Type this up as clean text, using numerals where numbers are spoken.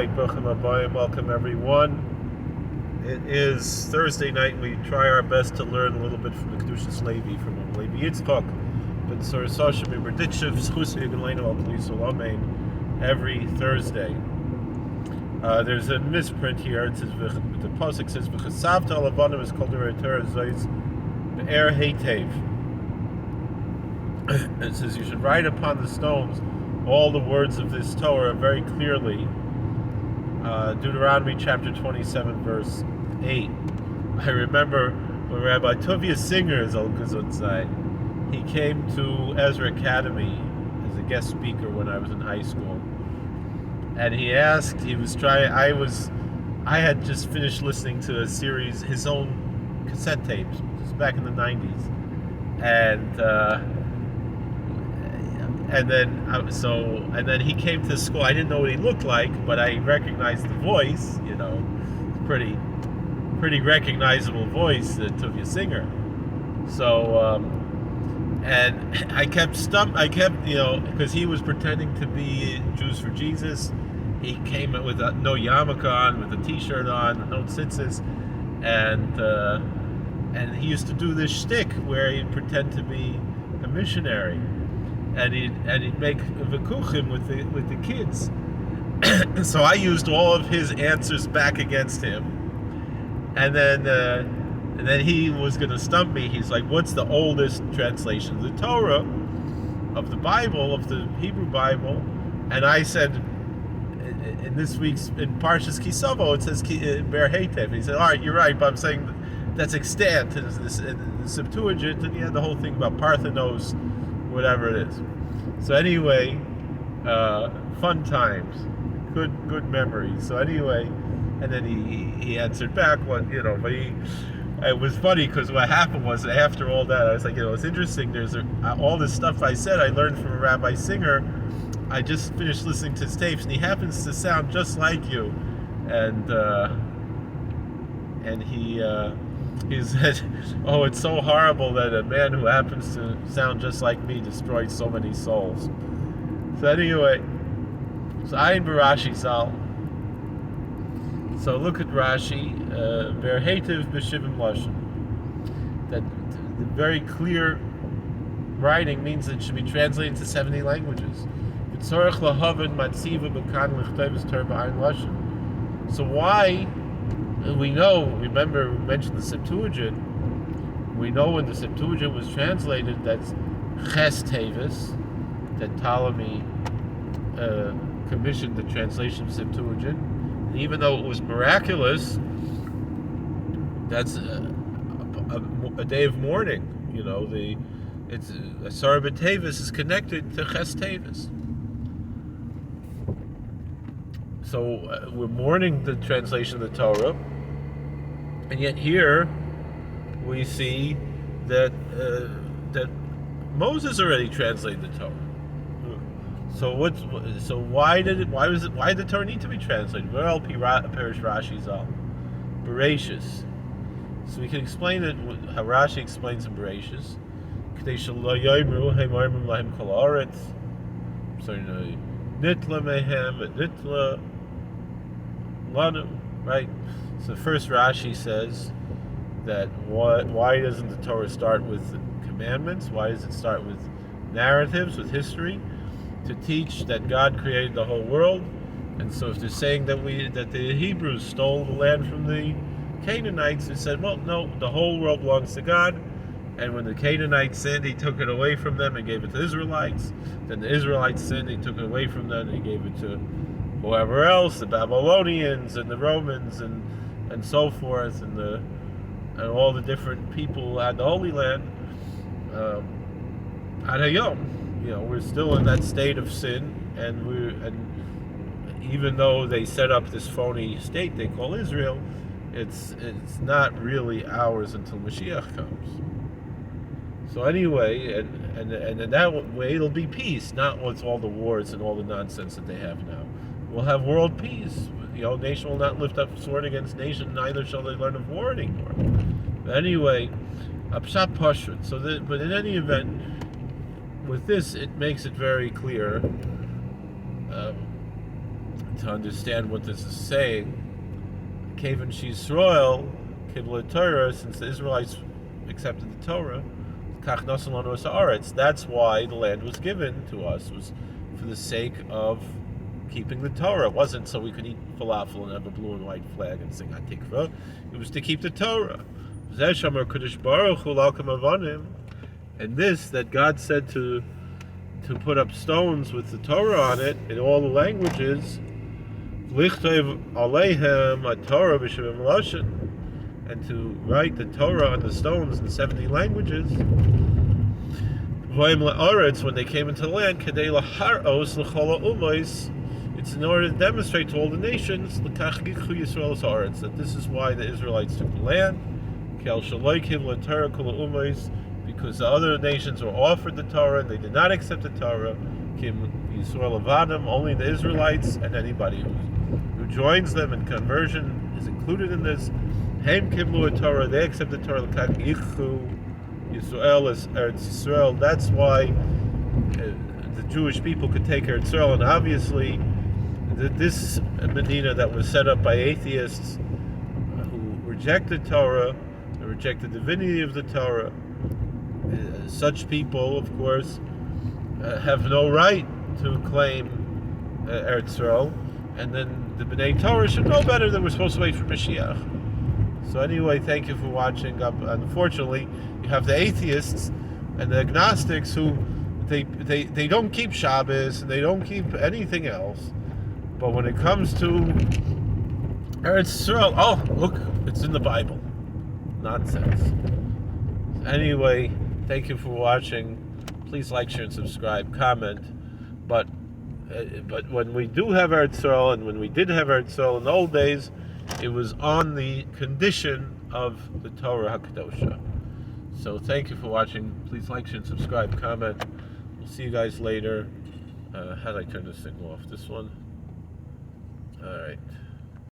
right, Bruchim Abayim, welcome everyone. It is Thursday night. We try our best to learn a little bit from the Kedushas Levi, from Levi Yitzchak, but every Thursday. There's a misprint here. It says the pasuk says v'chasavta alavanim is called the Torah zois be'er heitev. It says you should write upon the stones all the words of this Torah very clearly. Deuteronomy chapter 27 verse 8. I remember when Rabbi Tovia Singer, he came to Ezra Academy as a guest speaker when I was in high school, and he asked, I had just finished listening to a series, his own cassette tapes, just back in the 90s, and then he came to school. I didn't know what he looked like, but I recognized the voice. Pretty recognizable voice, Tovia Singer. So, and I kept, because he was pretending to be Jews for Jesus. He came with no yarmulke on, with a T-shirt on, no tzitzis, and he used to do this shtick where he'd pretend to be a missionary. And he'd make vikuchim with the kids. So I used all of his answers back against him, and then he was going to stump me. He's like, "What's the oldest translation of the Torah, of the Bible, of the Hebrew Bible?" And I said, in this week's in Parshas Tavo, it says Ber Heitev. And he said, "All right, you're right, but I'm saying that's extant in the Septuagint, and he had the whole thing about Parthenos." Whatever it is. So anyway, fun times, good memories. So anyway, and then he answered back but it was funny because what happened was, after all that, I was like, it's interesting. There's all this stuff I said I learned from a Rabbi Singer. I just finished listening to his tapes, and he happens to sound just like you, and he said, "Oh, it's so horrible that a man who happens to sound just like me destroyed so many souls." So anyway, Ayin Barashi Zal. So look at Rashi, Verhetiv b'shivim lashon. That the very clear writing means that it should be translated to 70 languages. V'tzorech lahaven matziva b'kan l'chteves Torah b'ayin lashon. So why? We mentioned the Septuagint. We know when the Septuagint was translated, that's Ches Tevis, that Ptolemy commissioned the translation of Septuagint. And even though it was miraculous, that's a day of mourning. Asara B'Tevis is connected to Ches Tevis. So we're mourning the translation of the Torah, and yet here we see that Moses already translated the Torah. So why did the Torah need to be translated? Well, Perish Rashi Zal, Bereshis. So we can explain it how Rashi explains in Bereshis. K'dei shelo yoimru heimarmim lahem kol haaretz. Nitla mehem nitla. Right? So first Rashi says that why doesn't the Torah start with commandments? Why does it start with narratives, with history, to teach that God created the whole world? And so if they're saying that the Hebrews stole the land from the Canaanites, they said, well, no, the whole world belongs to God. And when the Canaanites sinned, he took it away from them and gave it to the Israelites. Then the Israelites sinned, he took it away from them and he gave it to whoever else, the Babylonians and the Romans and so forth, and all the different people who had the Holy Land. We're still in that state of sin, and even though they set up this phony state they call Israel, it's not really ours until Mashiach comes. So anyway, and in that way it'll be peace, not with all the wars and all the nonsense that they have now. We'll have world peace. Nation will not lift up sword against nation, neither shall they learn of war anymore. But anyway, Apshat Pashut. But in any event, with this, it makes it very clear to understand what this is saying. Kevan Yisrael Kibla Torah, since the Israelites accepted the Torah, Kach Nasan Lanu Es Haaretz. That's why the land was given to us, was for the sake of keeping the Torah. It wasn't so we could eat falafel and have a blue and white flag and sing Hatikva. It was to keep the Torah. And this, that God said to put up stones with the Torah on it in all the languages, and to write the Torah on the stones in 70 languages. When they came into the land, it's in order to demonstrate to all the nations that this is why the Israelites took the land, because the other nations were offered the Torah and they did not accept the Torah. Only the Israelites and anybody who joins them in conversion is included in this. Torah, they accept the Torah. Yisrael is Eretz Yisrael. That's why the Jewish people could take Eretz Yisrael, and obviously this Medina that was set up by atheists who rejected Torah, reject the divinity of the Torah. Such people, of course, have no right to claim Eretz Yisrael, and then the B'nai Torah should know better than we're supposed to wait for Mashiach. So anyway, thank you for watching. Unfortunately, you have the atheists and the agnostics who they don't keep Shabbos and they don't keep anything else. But when it comes to Eretz Yisrael, oh, look, it's in the Bible. Nonsense. Anyway, thank you for watching. Please like, share, and subscribe, comment. But when we do have Eretz Yisrael, and when we did have Eretz Yisrael in the old days, it was on the condition of the Torah HaKedosha. So thank you for watching. Please like, share, and subscribe, comment. We'll see you guys later. How do I turn this thing off? This one? All right.